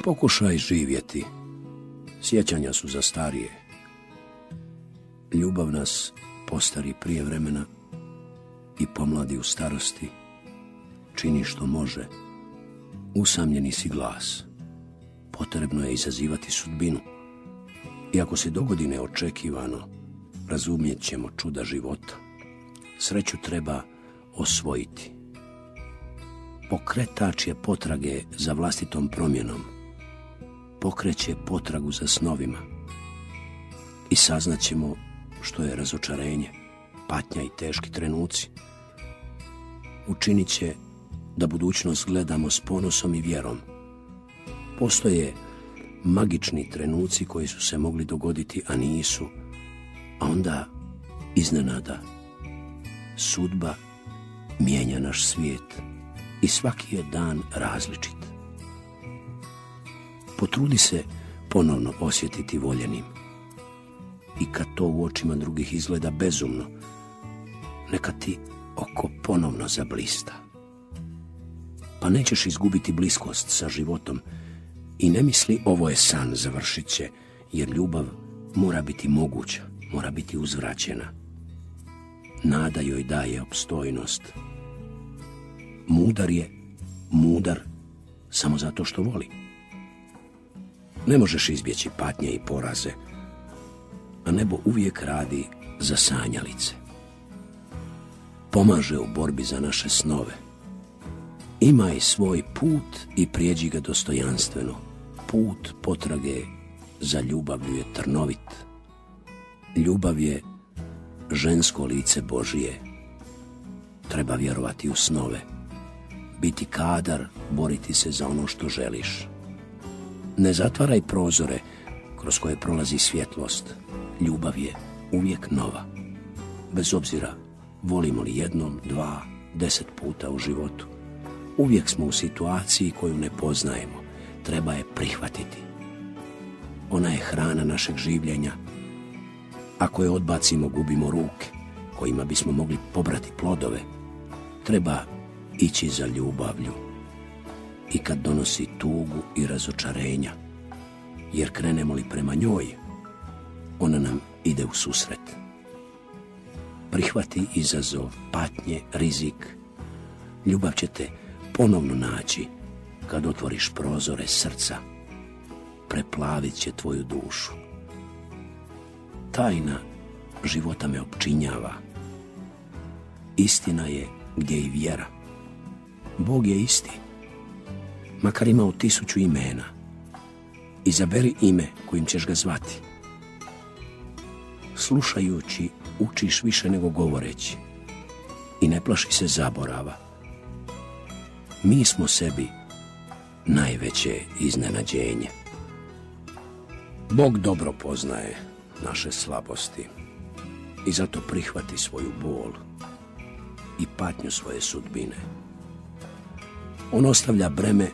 Pokušaj živjeti. Sjećanja su za starije. Ljubav nas postari prije vremena i pomladi u starosti. Čini što može. Usamljeni si glas. Potrebno je izazivati sudbinu. I ako se dogodi neočekivano, razumjet ćemo čuda života. Sreću treba osvojiti. Pokretač je potrage za vlastitom promjenom. Pokreće potragu za snovima. I saznaćemo što je razočarenje, patnja i teški trenuci. Učinit će da budućnost gledamo s ponosom i vjerom. Postoje magični trenuci koji su se mogli dogoditi, a nisu. A onda, iznenada, sudba mijenja naš svijet i svaki je dan različit. Potrudi se ponovno osjetiti voljenim. I kad to u očima drugih izgleda bezumno, neka ti oko ponovno zablista. Pa nećeš izgubiti bliskost sa životom i ne misli ovo je san, završit će, jer ljubav mora biti moguća, mora biti uzvraćena. Nada joj daje opstojnost. Mudar je mudar samo zato što voli. Ne možeš izbjeći patnje i poraze, a nebo uvijek radi za sanjalice. Pomaže u borbi za naše snove. Imaj svoj put i prijeđi ga dostojanstveno. Put potrage za ljubavlju je trnovit. Ljubav je žensko lice Božije. Treba vjerovati u snove. Biti kadar, boriti se za ono što želiš. Ne zatvaraj prozore kroz koje prolazi svjetlost. Ljubav je uvijek nova. Bez obzira volimo li jednom, 2, 10 puta u životu. Uvijek smo u situaciji koju ne poznajemo. Treba je prihvatiti. Ona je hrana našeg življenja. Ako je odbacimo, gubimo ruke kojima bismo mogli pobrati plodove. Treba ići za ljubavlju. I kad donosi tugu i razočarenja. Jer krenemo li prema njoj, ona nam ide u susret. Prihvati izazov, patnje, rizik. Ljubav će te ponovno naći kad otvoriš prozore srca. Preplavit će tvoju dušu. Tajna života me opčinjava. Istina je gdje i vjera. Bog je isti, makar imao 1000 imena. Izaberi ime kojim ćeš ga zvati. Slušajući učiš više nego govoreći i ne plaši se zaborava. Mi smo sebi najveće iznenađenje. Bog dobro poznaje naše slabosti i zato prihvati svoju bol i patnju svoje sudbine. On ostavlja breme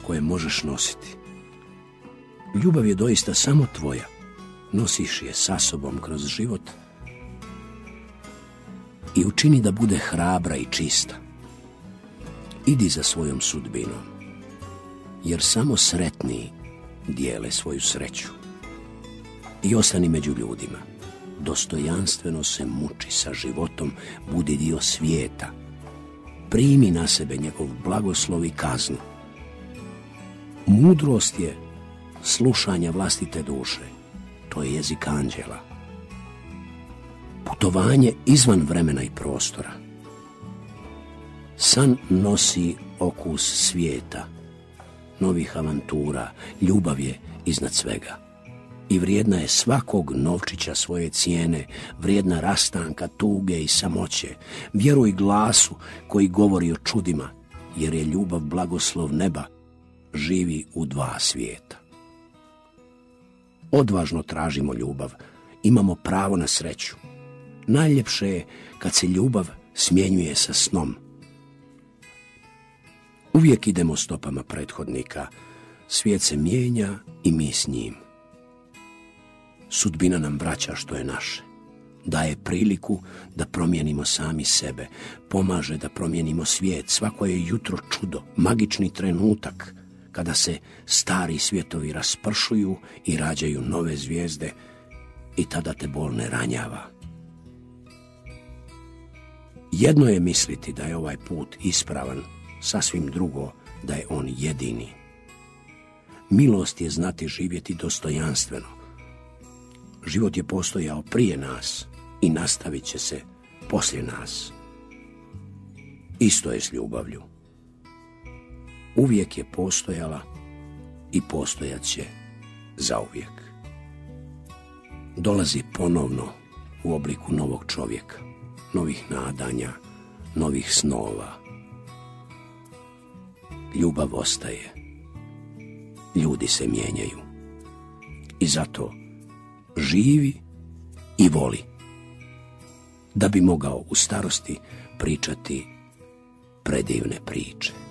koje možeš nositi. Ljubav je doista samo tvoja. Nosiš je sa sobom kroz život i učini da bude hrabra i čista. Idi za svojom sudbinom, jer samo sretni dijele svoju sreću. I ostani među ljudima. Dostojanstveno se muči sa životom, budi dio svijeta. Primi na sebe njegov blagoslov i kaznu. Mudrost je slušanje vlastite duše. To je jezik anđela. Putovanje izvan vremena i prostora. San nosi okus svijeta, novih avantura, ljubav je iznad svega. I vrijedna je svakog novčića svoje cijene, vrijedna rastanka, tuge i samoće. Vjeruj glasu koji govori o čudima, jer je ljubav blagoslov neba, živi u 2 svijeta. Odvažno tražimo ljubav, imamo pravo na sreću. Najljepše je kad se ljubav smjenjuje sa snom. Uvijek idemo stopama prethodnika, svijet se mijenja i mi s njim. Sudbina nam vraća što je naše. Daje priliku da promijenimo sami sebe. Pomaže da promijenimo svijet. Svako je jutro čudo, magični trenutak kada se stari svjetovi raspršuju i rađaju nove zvijezde i tada te bol ne ranjava. Jedno je misliti da je ovaj put ispravan, sasvim drugo da je on jedini. Milost je znati živjeti dostojanstveno. Život je postojao prije nas i nastavit će se poslije nas. Isto je s ljubavlju. Uvijek je postojala i postojat će zauvijek. Dolazi ponovno u obliku novog čovjeka, novih nadanja, novih snova. Ljubav ostaje. Ljudi se mijenjaju. I zato živi i voli, da bi mogao u starosti pričati predivne priče.